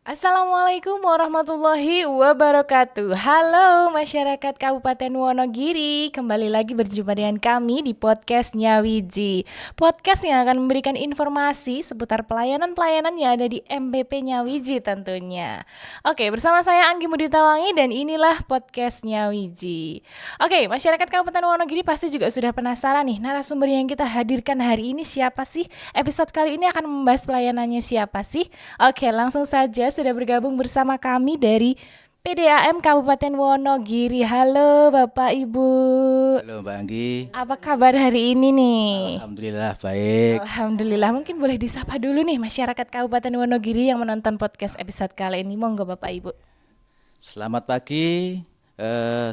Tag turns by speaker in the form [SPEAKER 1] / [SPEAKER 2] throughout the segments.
[SPEAKER 1] Assalamualaikum warahmatullahi wabarakatuh. Halo masyarakat Kabupaten Wonogiri, kembali lagi berjumpa dengan kami di podcast Nyawiji. Podcast yang akan memberikan informasi seputar pelayanan-pelayanan yang ada di MPP Nyawiji tentunya. Oke, bersama saya Anggi Muditawangi dan inilah podcast Nyawiji. Oke, masyarakat Kabupaten Wonogiri pasti juga sudah penasaran nih, narasumber yang kita hadirkan hari ini siapa sih? Episode kali ini akan membahas pelayanannya siapa sih? Oke, langsung saja sudah bergabung bersama kami dari PDAM Kabupaten Wonogiri. Halo Bapak Ibu.
[SPEAKER 2] Halo Mbak Anggi,
[SPEAKER 1] Apa kabar hari ini nih?
[SPEAKER 2] Alhamdulillah baik.
[SPEAKER 1] Alhamdulillah, mungkin boleh disapa dulu nih masyarakat Kabupaten Wonogiri yang menonton podcast episode kali ini. Monggo Bapak Ibu.
[SPEAKER 2] Selamat pagi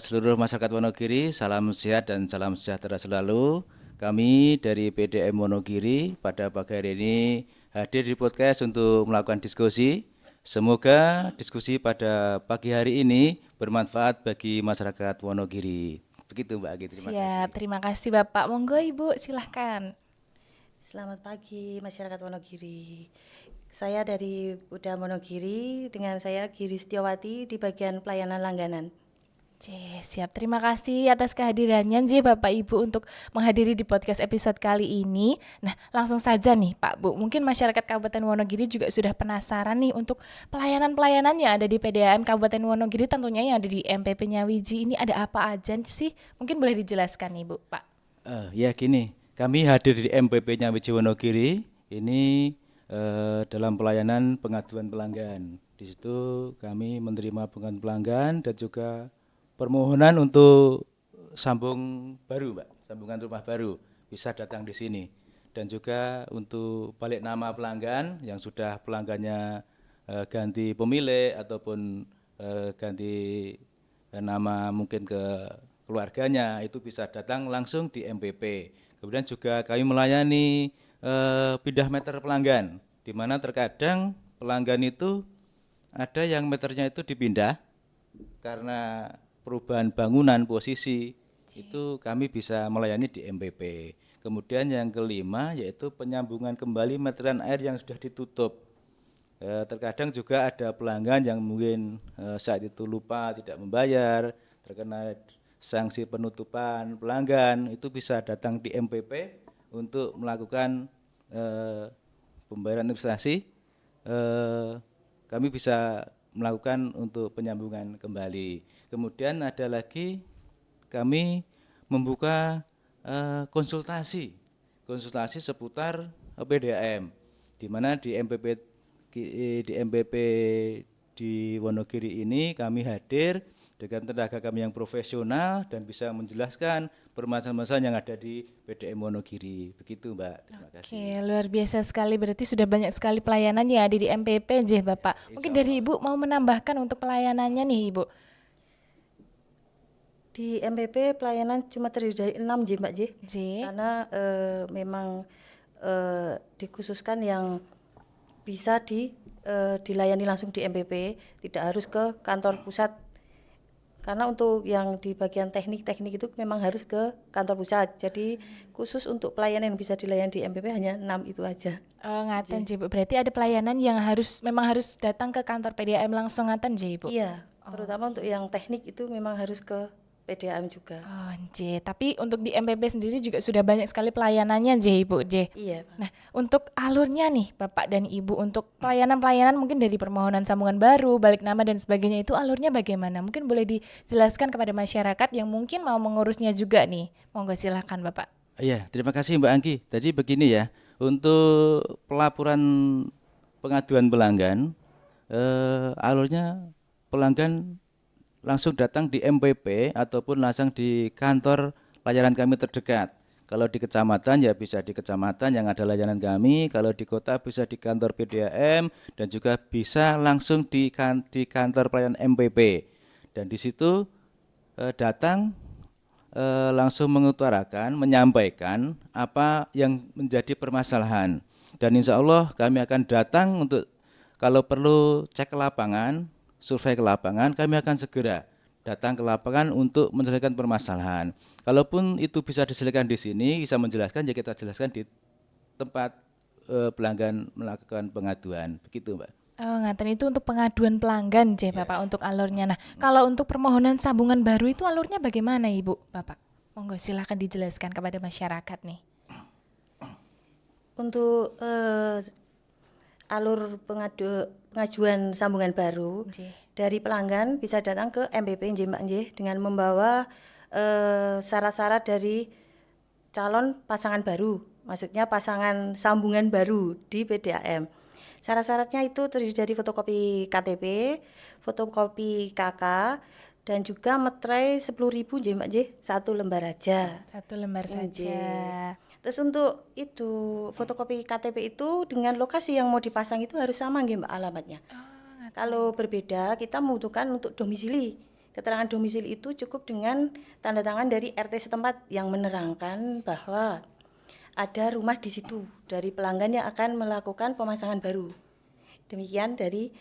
[SPEAKER 2] seluruh masyarakat Wonogiri, salam sehat dan salam sejahtera selalu. Kami dari PDM Wonogiri pada pagi hari ini hadir di podcast untuk melakukan diskusi. Semoga diskusi pada pagi hari ini bermanfaat bagi masyarakat Wonogiri. Begitu Mbak Anggi, terima kasih.
[SPEAKER 1] Siap, terima kasih Bapak. Monggo Ibu, silahkan.
[SPEAKER 3] Selamat pagi masyarakat Wonogiri. Saya dari Uda Wonogiri, dengan saya Giri Setiawati di bagian pelayanan langganan.
[SPEAKER 1] Siap. Terima kasih atas kehadirannya Bapak Ibu untuk menghadiri di podcast episode kali ini. Nah, langsung saja nih Pak Bu. Mungkin masyarakat Kabupaten Wonogiri juga sudah penasaran nih untuk pelayanan-pelayanan yang ada di PDAM Kabupaten Wonogiri, tentunya yang ada di MPP Nyawiji ini ada apa aja sih? Mungkin boleh dijelaskan nih Bu, Pak.
[SPEAKER 2] Ya gini, kami hadir di MPP-nya Wiji Wonogiri ini dalam pelayanan pengaduan pelanggan. Di situ kami menerima pengaduan pelanggan dan juga permohonan untuk sambung baru, Mbak, sambungan rumah baru bisa datang di sini. Dan juga untuk balik nama pelanggan yang sudah pelanggannya ganti pemilik ataupun ganti nama mungkin ke keluarganya, itu bisa datang langsung di MPP. Kemudian juga kami melayani pindah meter pelanggan, di mana terkadang pelanggan itu ada yang meternya itu dipindah karena perubahan bangunan posisi, itu kami bisa melayani di MPP. Kemudian yang kelima yaitu penyambungan kembali meteran air yang sudah ditutup. Terkadang juga ada pelanggan yang mungkin saat itu lupa tidak membayar, terkena sanksi penutupan pelanggan, itu bisa datang di MPP untuk melakukan pembayaran administrasi. Kami bisa melakukan untuk penyambungan kembali. Kemudian ada lagi kami membuka konsultasi seputar PDAM, di mana di MPP di Wonogiri ini kami hadir dengan tenaga kami yang profesional dan bisa menjelaskan permasalahan-permasalahan yang ada di PDM Wonogiri. Begitu Mbak, terima kasih.
[SPEAKER 1] Oke, luar biasa sekali. Berarti sudah banyak sekali pelayanan yang ada di MPP Bapak. Mungkin dari Ibu mau menambahkan untuk pelayanannya nih Ibu.
[SPEAKER 3] Di MPP pelayanan cuma terdiri dari 6 Mbak J. Karena memang dikhususkan yang bisa dilayani langsung di MPP, tidak harus ke kantor pusat. Karena untuk yang di bagian teknik itu memang harus ke kantor pusat. Jadi khusus untuk pelayanan yang bisa dilayani di MPP hanya 6 itu aja.
[SPEAKER 1] Oh, ngaten Bu. Berarti ada pelayanan yang memang harus datang ke kantor PDAM langsung ngaten Bu.
[SPEAKER 3] Iya, terutama untuk yang teknik itu memang harus ke PDAM juga.
[SPEAKER 1] Oh, tapi untuk di MPP sendiri juga sudah banyak sekali pelayanannya Ibu
[SPEAKER 3] Iya, Pak.
[SPEAKER 1] Nah, untuk alurnya nih Bapak dan Ibu untuk pelayanan-pelayanan mungkin dari permohonan sambungan baru, balik nama dan sebagainya, itu alurnya bagaimana? Mungkin boleh dijelaskan kepada masyarakat yang mungkin mau mengurusnya juga nih. Monggo silakan Bapak.
[SPEAKER 2] Iya, terima kasih Mbak Anggi. Jadi begini ya, untuk pelaporan pengaduan pelanggan, alurnya pelanggan langsung datang di MPP ataupun langsung di kantor layanan kami terdekat. Kalau di kecamatan ya bisa di kecamatan yang ada layanan kami, kalau di kota bisa di kantor PDAM dan juga bisa langsung di kantor pelayanan MPP. Dan di situ datang langsung mengutarakan, menyampaikan apa yang menjadi permasalahan. Dan insya Allah kami akan datang untuk kalau perlu cek ke lapangan, survei ke lapangan, kami akan segera datang ke lapangan untuk menyelesaikan permasalahan. Kalaupun itu bisa diselesaikan di sini, bisa menjelaskan, ya kita jelaskan di tempat pelanggan melakukan pengaduan. Begitu Mbak.
[SPEAKER 1] Oh, ngaten itu untuk pengaduan pelanggan je Bapak untuk alurnya. Nah, kalau untuk permohonan sambungan baru itu alurnya bagaimana Ibu, Bapak? Monggo silakan dijelaskan kepada masyarakat nih.
[SPEAKER 3] Untuk alur pengajuan sambungan baru
[SPEAKER 1] Nggih.
[SPEAKER 3] dari pelanggan bisa datang ke MPP nggih Mbak nggih dengan membawa syarat-syarat dari calon pasangan baru, maksudnya pasangan sambungan baru di PDAM. Syarat-syaratnya itu terdiri dari fotokopi KTP, fotokopi KK, dan juga materai 10.000 nggih Mbak nggih, 1 lembar aja.
[SPEAKER 1] 1 lembar saja.
[SPEAKER 3] Nggih. Terus untuk itu fotokopi KTP itu dengan lokasi yang mau dipasang itu harus sama nggih Mbak alamatnya. Kalau berbeda kita membutuhkan untuk domisili. Keterangan domisili itu cukup dengan tanda tangan dari RT setempat yang menerangkan bahwa ada rumah di situ dari pelanggan yang akan melakukan pemasangan baru. Demikian dari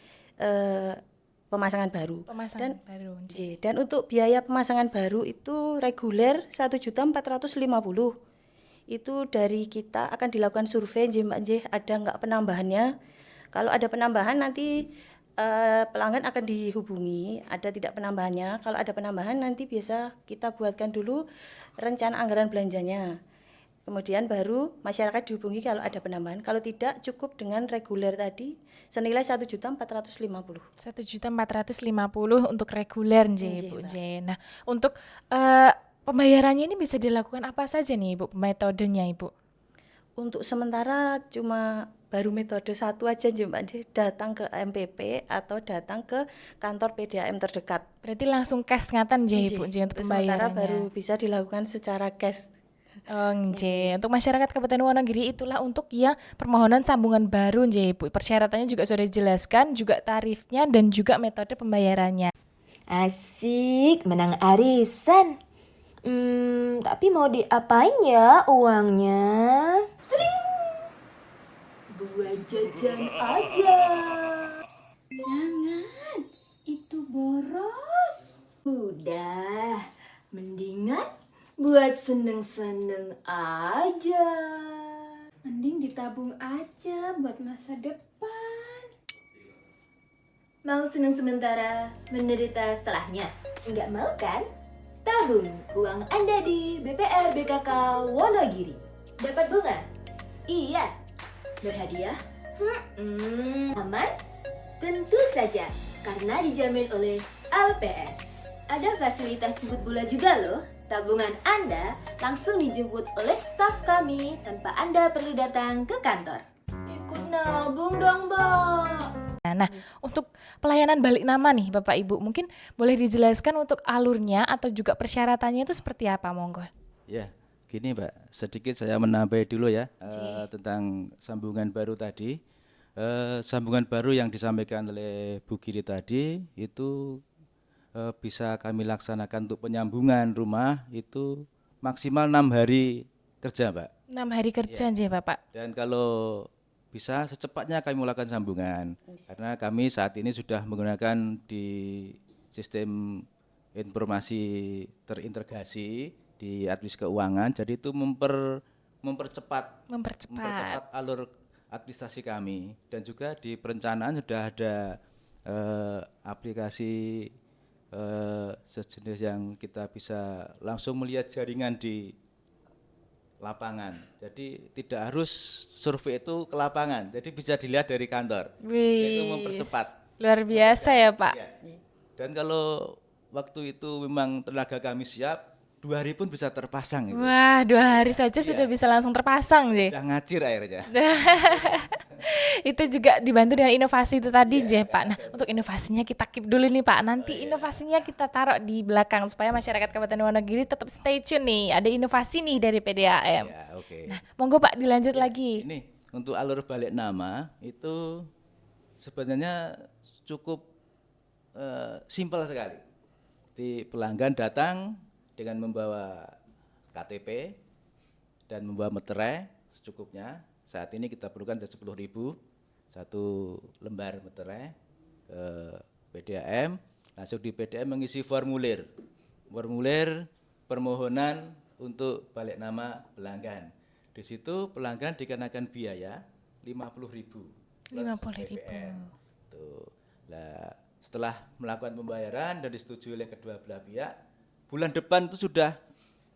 [SPEAKER 3] pemasangan baru.
[SPEAKER 1] Pemasangan baru.
[SPEAKER 3] Dan untuk biaya pemasangan baru itu reguler 1.450.000. Itu dari kita akan dilakukan survei Mbak nggih, ada enggak penambahannya. Kalau ada penambahan nanti pelanggan akan dihubungi, ada tidak penambahannya. Kalau ada penambahan nanti biasa kita buatkan dulu rencana anggaran belanjanya. Kemudian baru masyarakat dihubungi kalau ada penambahan. Kalau tidak cukup dengan reguler tadi senilai 1.450.000.
[SPEAKER 1] 1.450.000 untuk reguler nggih
[SPEAKER 3] Nggih,
[SPEAKER 1] Bu
[SPEAKER 3] Mbak.
[SPEAKER 1] nggih. Nah, untuk pembayarannya ini bisa dilakukan apa saja nih Ibu, metodenya Ibu?
[SPEAKER 3] Untuk sementara cuma baru metode satu aja nggih Mbak nggih, datang ke MPP atau datang ke kantor PDAM terdekat.
[SPEAKER 1] Berarti langsung cash ngaten nggih Ibu nggih untuk
[SPEAKER 3] Sementara
[SPEAKER 1] pembayarannya.
[SPEAKER 3] baru bisa dilakukan secara cash.
[SPEAKER 1] Oh nggih, untuk masyarakat Kabupaten Wonogiri itulah untuk yang permohonan sambungan baru nggih Ibu. Persyaratannya juga sudah dijelaskan, juga tarifnya dan juga metode pembayarannya.
[SPEAKER 4] Asik, menang arisan. Tapi mau diapain ya uangnya? Sering. Buat jajan aja.
[SPEAKER 5] Jangan, itu boros.
[SPEAKER 4] Udah, mendingan buat seneng-seneng aja.
[SPEAKER 5] Mending ditabung aja buat masa depan.
[SPEAKER 4] Mau seneng sementara, menderita setelahnya? Enggak mau kan? Tabung uang Anda di BPR BKK Wonogiri. Dapat bunga? Iya. Berhadiah? Aman? Tentu saja, karena dijamin oleh LPS. Ada fasilitas jemput bola juga loh. Tabungan Anda langsung dijemput oleh staf kami tanpa Anda perlu datang ke kantor. Ikut nabung dong, Mbak.
[SPEAKER 1] Nah, untuk pelayanan balik nama nih Bapak Ibu, mungkin boleh dijelaskan untuk alurnya atau juga persyaratannya itu seperti apa, monggo?
[SPEAKER 2] Ya, gini Mbak, sedikit saya menambah dulu ya tentang sambungan baru tadi. Sambungan baru yang disampaikan oleh Bu Giri tadi itu bisa kami laksanakan untuk penyambungan rumah itu maksimal 6 hari kerja Mbak.
[SPEAKER 1] 6 hari kerja nggih Bapak.
[SPEAKER 2] Dan kalau bisa secepatnya kami melakukan sambungan karena kami saat ini sudah menggunakan di sistem informasi terintegrasi di Admis Keuangan, jadi itu mempercepat alur administrasi kami, dan juga di perencanaan sudah ada aplikasi sejenis yang kita bisa langsung melihat jaringan di lapangan. Jadi tidak harus survei itu ke lapangan, jadi bisa dilihat dari kantor. Itu mempercepat.
[SPEAKER 1] Luar biasa ya Pak.
[SPEAKER 2] Ya. Dan kalau waktu itu memang tenaga kami siap, 2 hari pun bisa terpasang. Itu.
[SPEAKER 1] Wah, 2 hari saja sudah bisa langsung terpasang sih.
[SPEAKER 2] Udah ngacir airnya.
[SPEAKER 1] Itu juga dibantu dengan inovasi itu tadi Pak. Nah, untuk inovasinya kita keep dulu nih Pak. Nanti inovasinya kita taruh di belakang supaya masyarakat Kabupaten Wonogiri tetap stay tune nih. Ada inovasi nih dari PDAM.
[SPEAKER 2] Ya, oke.
[SPEAKER 1] Nah, monggo Pak dilanjut lagi.
[SPEAKER 2] Ini untuk alur balik nama itu sebenarnya cukup simpel sekali. Di pelanggan datang dengan membawa KTP dan membawa meterai secukupnya. Saat ini kita perlukan 10.000 satu lembar meterai ke PDAM. Langsung di PDAM mengisi formulir permohonan untuk balik nama pelanggan. Di situ pelanggan dikenakan biaya 50.000 plus
[SPEAKER 1] 50.000.
[SPEAKER 2] BPN. setelah melakukan pembayaran dan disetujui oleh kedua belah pihak, bulan depan itu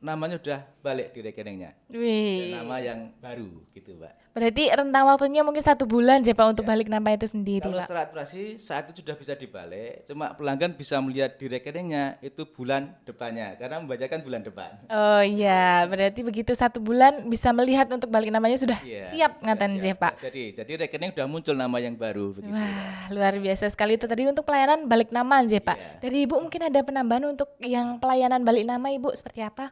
[SPEAKER 2] namanya sudah balik di rekeningnya.
[SPEAKER 1] Wih.
[SPEAKER 2] Dan nama yang baru gitu, Mbak.
[SPEAKER 1] Berarti rentang waktunya mungkin 1 bulan aja Pak untuk balik nama itu sendiri
[SPEAKER 2] Kalau
[SPEAKER 1] Pak.
[SPEAKER 2] secara administrasi saat itu sudah bisa dibalik, cuma pelanggan bisa melihat di rekeningnya itu bulan depannya karena membacakan bulan depan.
[SPEAKER 1] Oh iya, berarti begitu 1 bulan bisa melihat untuk balik namanya sudah
[SPEAKER 2] Iya,
[SPEAKER 1] siap
[SPEAKER 2] sudah
[SPEAKER 1] ngaten
[SPEAKER 2] siap.
[SPEAKER 1] je Pak.
[SPEAKER 2] Jadi rekening sudah muncul nama yang baru begitu.
[SPEAKER 1] Wah, luar biasa sekali itu tadi untuk pelayanan balik nama aja Pak.
[SPEAKER 2] Iya.
[SPEAKER 1] Dari Ibu mungkin ada penambahan untuk yang pelayanan balik nama Ibu seperti apa?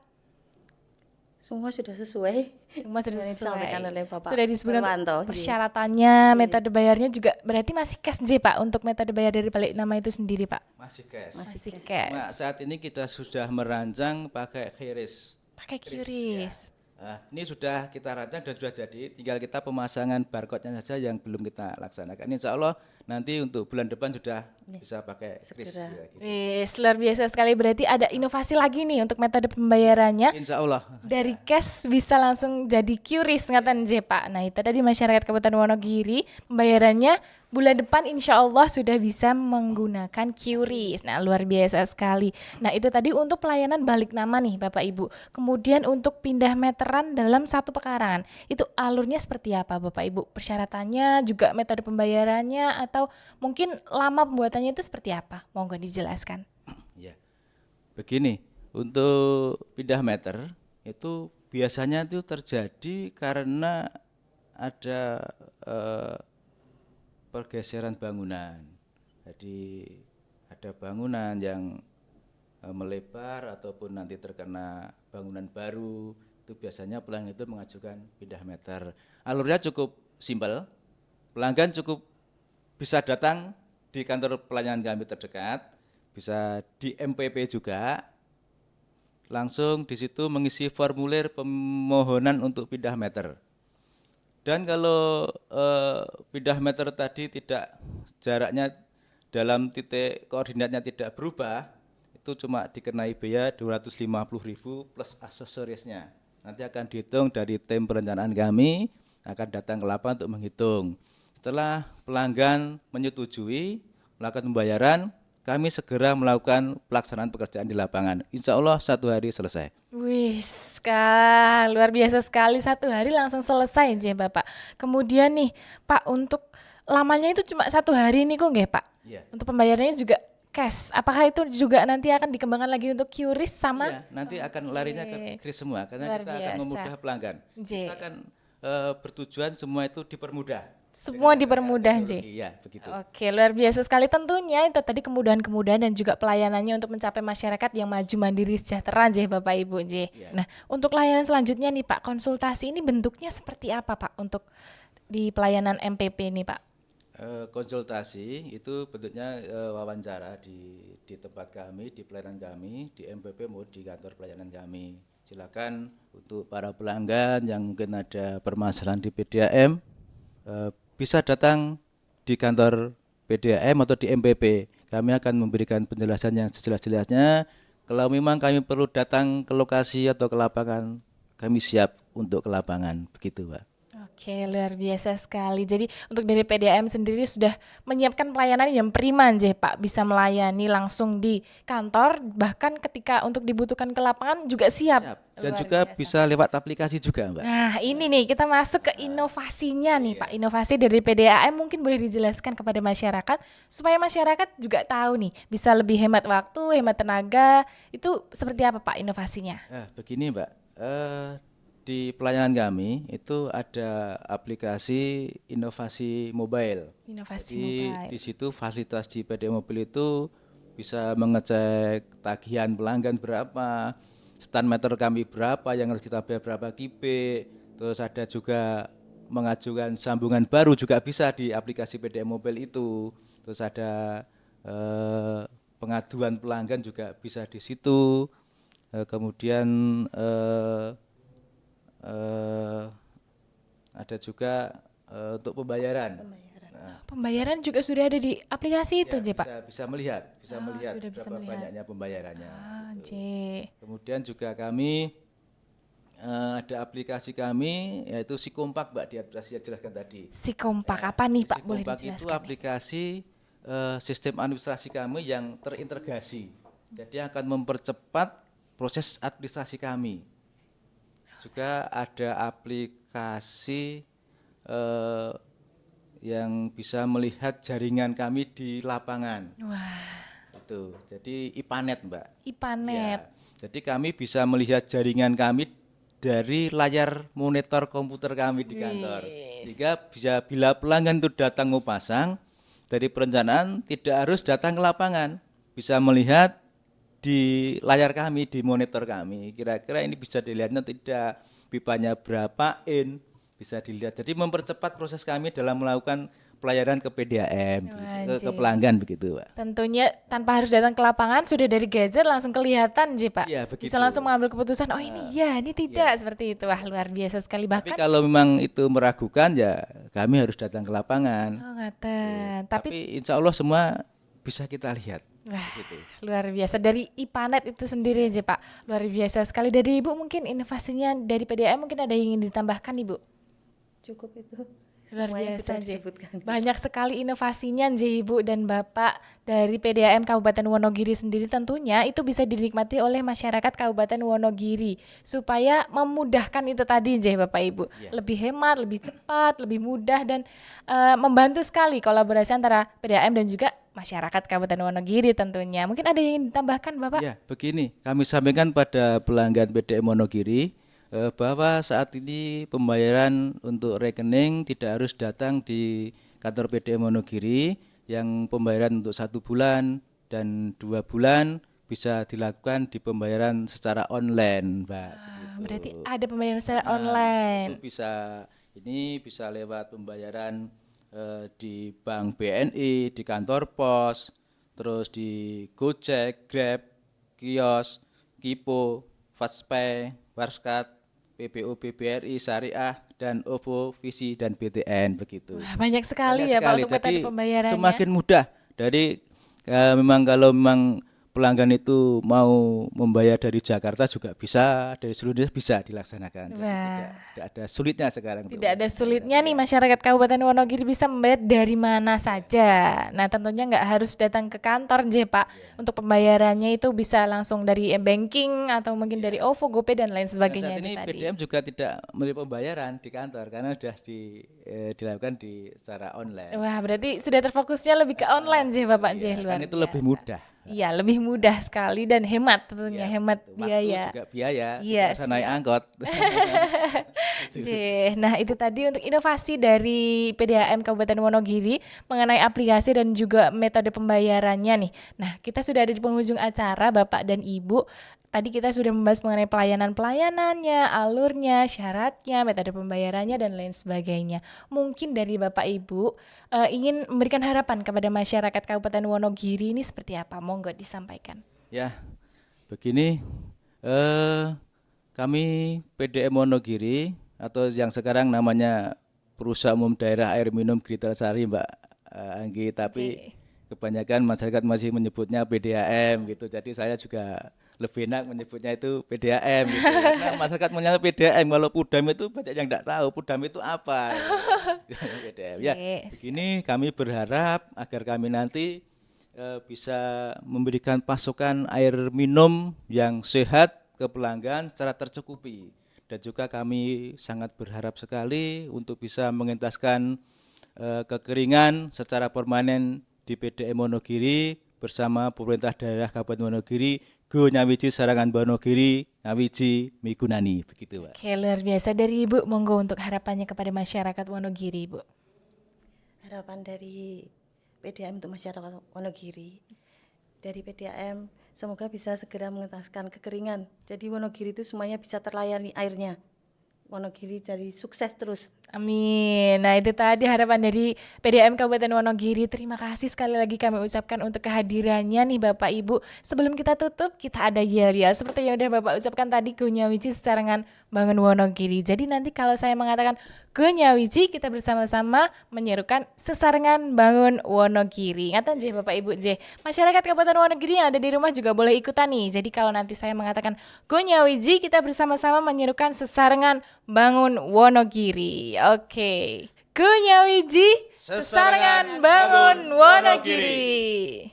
[SPEAKER 3] Semua sudah sesuai.
[SPEAKER 1] Semua sudah
[SPEAKER 3] Yang disampaikan oleh
[SPEAKER 1] sesuai.
[SPEAKER 3] Bapak
[SPEAKER 1] Sudah disebutkan
[SPEAKER 3] Purwanto,
[SPEAKER 1] untuk
[SPEAKER 3] iya.
[SPEAKER 1] persyaratannya, metode bayarnya juga berarti masih cash J Pak untuk metode bayar dari balik nama itu sendiri Pak.
[SPEAKER 2] Masih cash.
[SPEAKER 1] Masih
[SPEAKER 2] Cuma
[SPEAKER 1] cash.
[SPEAKER 2] saat ini kita sudah merancang pakai QRIS.
[SPEAKER 1] Pakai
[SPEAKER 2] QRIS,
[SPEAKER 1] QRIS.
[SPEAKER 2] ya. Ini sudah kita rancang dan sudah jadi, tinggal kita pemasangan barcode-nya saja yang belum kita laksanakan. Insya Allah nanti untuk bulan depan sudah bisa pakai QRIS.
[SPEAKER 3] segera.
[SPEAKER 2] Ya, gitu.
[SPEAKER 1] Wis, luar biasa sekali berarti ada inovasi lagi nih untuk metode pembayarannya.
[SPEAKER 2] Insya Allah.
[SPEAKER 1] Dari cash bisa langsung jadi QRIS ngatain J Pak. Nah itu tadi masyarakat Kabupaten Wonogiri pembayarannya bulan depan insya Allah sudah bisa menggunakan QRIS. Nah luar biasa sekali. Nah itu tadi untuk pelayanan balik nama nih Bapak Ibu. Kemudian untuk pindah meteran dalam satu pekarangan itu alurnya seperti apa Bapak Ibu? Persyaratannya juga metode pembayarannya atau mungkin lama pembuatannya itu seperti apa? Monggo dijelaskan.
[SPEAKER 2] Ya, begini, untuk pindah meter itu biasanya itu terjadi karena ada pergeseran bangunan. Jadi ada bangunan yang melebar ataupun nanti terkena bangunan baru, itu biasanya pelanggan itu mengajukan pindah meter. Alurnya cukup simpel, pelanggan cukup bisa datang di kantor pelayanan kami terdekat, bisa di MPP juga, langsung di situ mengisi formulir permohonan untuk pindah meter. Dan kalau pindah meter tadi tidak jaraknya dalam titik koordinatnya tidak berubah, itu cuma dikenai biaya 250.000 plus aksesorisnya. Nanti akan dihitung dari tim perencanaan kami, akan datang ke lapangan untuk menghitung. Setelah pelanggan menyetujui melakukan pembayaran, kami segera melakukan pelaksanaan pekerjaan di lapangan. Insya Allah 1 hari selesai.
[SPEAKER 1] Wih, luar biasa sekali 1 hari langsung selesai aja Bapak. Kemudian nih Pak untuk lamanya itu cuma 1 hari nih kok nggih Pak?
[SPEAKER 2] Iya.
[SPEAKER 1] Untuk pembayarannya juga cash. Apakah itu juga nanti akan dikembangkan lagi untuk QRIS sama?
[SPEAKER 2] Iya, nanti akan larinya ke QRIS semua karena
[SPEAKER 1] Luar
[SPEAKER 2] kita akan
[SPEAKER 1] biasa.
[SPEAKER 2] memudah pelanggan.
[SPEAKER 1] J.
[SPEAKER 2] Kita akan bertujuan semua itu dipermudah.
[SPEAKER 1] Semua
[SPEAKER 2] Dengan
[SPEAKER 1] dipermudah J.
[SPEAKER 2] teknologi. Iya, begitu.
[SPEAKER 1] Oke, luar biasa sekali tentunya itu tadi kemudahan-kemudahan dan juga pelayanannya untuk mencapai masyarakat yang maju mandiri sejahtera J Bapak Ibu J.
[SPEAKER 2] Iya.
[SPEAKER 1] Nah, untuk layanan selanjutnya nih Pak, konsultasi ini bentuknya seperti apa Pak untuk di pelayanan MPP nih Pak?
[SPEAKER 2] Konsultasi itu bentuknya wawancara di tempat kami, di pelayanan kami, di MPP maupun di kantor pelayanan kami. Silakan untuk para pelanggan yang mungkin ada permasalahan di PDAM bisa datang di kantor PDAM atau di MPP. Kami akan memberikan penjelasan yang sejelas-jelasnya. Kalau memang kami perlu datang ke lokasi atau ke lapangan, kami siap untuk ke lapangan. Begitu, Pak.
[SPEAKER 1] Oke, luar biasa sekali. Jadi untuk dari PDAM sendiri sudah menyiapkan pelayanan yang prima J Pak, bisa melayani langsung di kantor, bahkan ketika untuk dibutuhkan ke lapangan juga siap.
[SPEAKER 2] Siap. Dan
[SPEAKER 1] Luar
[SPEAKER 2] juga
[SPEAKER 1] biasa.
[SPEAKER 2] bisa lewat aplikasi juga, Mbak.
[SPEAKER 1] Nah ini nih kita masuk ke inovasinya nih Pak. Inovasi dari PDAM mungkin boleh dijelaskan kepada masyarakat supaya masyarakat juga tahu nih bisa lebih hemat waktu, hemat tenaga. Itu seperti apa Pak inovasinya?
[SPEAKER 2] Begini, Mbak. Di pelayanan kami itu ada aplikasi inovasi mobile.
[SPEAKER 1] Inovasi
[SPEAKER 2] Jadi
[SPEAKER 1] mobile.
[SPEAKER 2] di situ fasilitas di PD Mobil itu bisa mengecek tagihan pelanggan berapa, stand meter kami berapa, yang harus kita bayar berapa kibe, terus ada juga mengajukan sambungan baru juga bisa di aplikasi PD Mobil itu, terus ada pengaduan pelanggan juga bisa di situ, kemudian ada juga untuk pembayaran.
[SPEAKER 1] Pembayaran juga sudah ada di aplikasi itu J Pak?
[SPEAKER 2] Bisa melihat, melihat
[SPEAKER 1] sudah bisa
[SPEAKER 2] berapa
[SPEAKER 1] melihat.
[SPEAKER 2] banyaknya pembayarannya.
[SPEAKER 1] J.
[SPEAKER 2] Kemudian juga kami ada aplikasi kami yaitu si Kompak, Mbak, di aplikasi yang jelaskan tadi.
[SPEAKER 1] Si Kompak apa nih Pak?
[SPEAKER 2] Si
[SPEAKER 1] Boleh
[SPEAKER 2] Kompak itu
[SPEAKER 1] dijelaskan?
[SPEAKER 2] aplikasi sistem administrasi kami yang terintegrasi. Jadi akan mempercepat proses administrasi kami. Juga ada aplikasi yang bisa melihat jaringan kami di lapangan.
[SPEAKER 1] Wah,
[SPEAKER 2] Itu. Jadi IPANET, Mbak.
[SPEAKER 1] IPANET.
[SPEAKER 2] Ya, jadi kami bisa melihat jaringan kami dari layar monitor komputer kami di kantor. Sehingga bisa bila pelanggan itu datang mau pasang, dari perencanaan tidak harus datang ke lapangan. Bisa melihat di layar kami, di monitor kami. Kira-kira ini bisa dilihatnya tidak, pipanya berapa in, bisa dilihat. Jadi mempercepat proses kami dalam melakukan pelayanan ke PDAM, ke pelanggan begitu, Pak.
[SPEAKER 1] Tentunya tanpa harus datang ke lapangan, sudah dari gadget langsung kelihatan, Pak.
[SPEAKER 2] Iya, begitu.
[SPEAKER 1] Bisa langsung mengambil keputusan, oh ini ya, ini tidak, seperti itu. Wah, luar biasa sekali.
[SPEAKER 2] Tapi
[SPEAKER 1] Bahkan,
[SPEAKER 2] kalau memang itu meragukan ya kami harus datang ke lapangan.
[SPEAKER 1] oh ngaten.
[SPEAKER 2] Tapi insya Allah semua bisa kita lihat.
[SPEAKER 1] Wah,
[SPEAKER 2] Gitu.
[SPEAKER 1] luar biasa. Dari IPANET itu sendiri aja, Pak. Luar biasa sekali. Dari Ibu mungkin inovasinya dari PDAM mungkin ada yang ingin ditambahkan, Ibu?
[SPEAKER 3] Cukup itu.
[SPEAKER 1] Luar
[SPEAKER 3] Semuanya
[SPEAKER 1] biasa,
[SPEAKER 3] sudah
[SPEAKER 1] Nji.
[SPEAKER 3] disebutkan.
[SPEAKER 1] Banyak sekali inovasinya, Nji, Ibu dan Bapak dari PDAM Kabupaten Wonogiri sendiri. Tentunya itu bisa dinikmati oleh masyarakat Kabupaten Wonogiri supaya memudahkan itu tadi, Nji, Bapak Ibu. Lebih hemat, lebih cepat, lebih mudah dan membantu sekali kolaborasi antara PDAM dan juga masyarakat Kabupaten Wonogiri tentunya. Mungkin ada yang ingin ditambahkan, Bapak?
[SPEAKER 2] Ya, begini, kami sampaikan pada pelanggan PDAM Wonogiri bahwa saat ini pembayaran untuk rekening tidak harus datang di kantor PDAM Wonogiri, yang pembayaran untuk 1 bulan dan 2 bulan bisa dilakukan di pembayaran secara online, Mbak. Gitu.
[SPEAKER 1] Berarti ada pembayaran secara online.
[SPEAKER 2] Itu bisa lewat pembayaran di Bank BNI, di kantor pos, terus di Gojek, Grab, Kios, Kipo, Fastpay, Warskat, PPO BBRI, Syariah, dan OVO, Visi, dan BTN begitu.
[SPEAKER 1] Wah, banyak sekali
[SPEAKER 2] Banyak
[SPEAKER 1] ya Pak
[SPEAKER 2] sekali.
[SPEAKER 1] untuk metode
[SPEAKER 2] Jadi
[SPEAKER 1] pembayarannya.
[SPEAKER 2] semakin mudah. Dari memang kalau memang pelanggan itu mau membayar dari Jakarta juga bisa, dari seluruh Indonesia bisa dilaksanakan. Jadi tidak ada sulitnya sekarang.
[SPEAKER 1] Tidak ada sulitnya nih masyarakat Kabupaten Wonogiri bisa membayar dari mana saja. Nah tentunya nggak harus datang ke kantor Pak. Untuk pembayarannya itu bisa langsung dari banking atau mungkin dari OVO, GoPay dan lain sebagainya.
[SPEAKER 2] Saat ini
[SPEAKER 1] tadi.
[SPEAKER 2] PDAM juga tidak menerima pembayaran di kantor karena sudah dilakukan secara online.
[SPEAKER 1] Wah berarti sudah terfokusnya lebih ke online Bapak luar
[SPEAKER 2] Kan itu
[SPEAKER 1] biasa.
[SPEAKER 2] lebih mudah.
[SPEAKER 1] Iya lebih mudah sekali dan hemat tentunya, hemat
[SPEAKER 2] Waktu
[SPEAKER 1] biaya.
[SPEAKER 2] juga biaya,
[SPEAKER 1] Iya,
[SPEAKER 2] tidak usah naik angkot.
[SPEAKER 1] Nah itu tadi untuk inovasi dari PDAM Kabupaten Wonogiri mengenai aplikasi dan juga metode pembayarannya nih. Nah kita sudah ada di penghujung acara Bapak dan Ibu. Tadi kita sudah membahas mengenai pelayanannya, alurnya, syaratnya, metode pembayarannya dan lain sebagainya. Mungkin dari Bapak Ibu ingin memberikan harapan kepada masyarakat Kabupaten Wonogiri ini seperti apa? Monggo disampaikan.
[SPEAKER 2] Ya, begini, kami PDAM Wonogiri atau yang sekarang namanya Perusahaan Umum Daerah Air Minum Gritasari, Mbak Anggi, tapi kebanyakan masyarakat masih menyebutnya PDAM gitu. Jadi saya juga lebih enak menyebutnya itu PDAM gitu. Karena masyarakat menyebut PDAM, kalau Pudam itu banyak yang tidak tahu Pudam itu apa. PDAM. Ya, begini kami berharap agar kami nanti bisa memberikan pasokan air minum yang sehat ke pelanggan secara tercukupi. Dan juga kami sangat berharap sekali untuk bisa mengentaskan kekeringan secara permanen di PDAM Wonogiri bersama pemerintah daerah Kabupaten Wonogiri, Go Nyawiji Sarangan Wonogiri, Nyawiji Migunani, begitu Pak.
[SPEAKER 1] Oke, luar biasa. Dari Ibu, monggo untuk harapannya kepada masyarakat Wonogiri, Ibu.
[SPEAKER 3] Harapan dari PDAM untuk masyarakat Wonogiri, dari PDAM semoga bisa segera mengentaskan kekeringan. Jadi Wonogiri itu semuanya bisa terlayani airnya. Wonogiri jadi sukses terus.
[SPEAKER 1] Amin. Nah itu tadi harapan dari PDAM Kabupaten Wonogiri. Terima kasih sekali lagi kami ucapkan untuk kehadirannya nih Bapak Ibu. Sebelum kita tutup, kita ada yel-yel seperti yang udah Bapak ucapkan tadi, Go Nyawiji Sarangan Bangun Wonogiri. Jadi nanti kalau saya mengatakan Go Nyawiji, kita bersama-sama menyerukan Sesarengan Bangun Wonogiri. Ingatan J Bapak Ibu J. Masyarakat Kabupaten Wonogiri yang ada di rumah juga boleh ikutan nih. Jadi kalau nanti saya mengatakan Go Nyawiji, kita bersama-sama menyerukan Sesarengan Bangun Wonogiri. Oke. Kunyawiji, sesarengan bangun Wonogiri.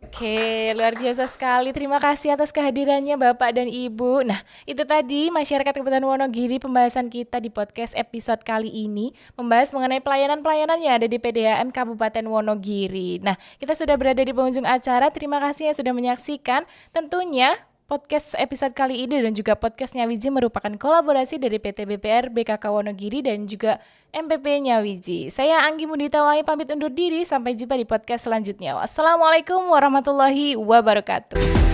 [SPEAKER 1] Oke, luar biasa sekali. Terima kasih atas kehadirannya Bapak dan Ibu. Nah, itu tadi masyarakat Kabupaten Wonogiri, pembahasan kita di podcast episode kali ini membahas mengenai pelayanan-pelayanan yang ada di PDAM Kabupaten Wonogiri. Nah, kita sudah berada di penghujung acara. Terima kasih yang sudah menyaksikan. Tentunya podcast episode kali ini dan juga podcast Nyawiji merupakan kolaborasi dari PT BPR BKK Wonogiri dan juga MPP Nyawiji. Saya Anggi Munditawangi pamit undur diri. Sampai jumpa di podcast selanjutnya. Wassalamualaikum warahmatullahi wabarakatuh.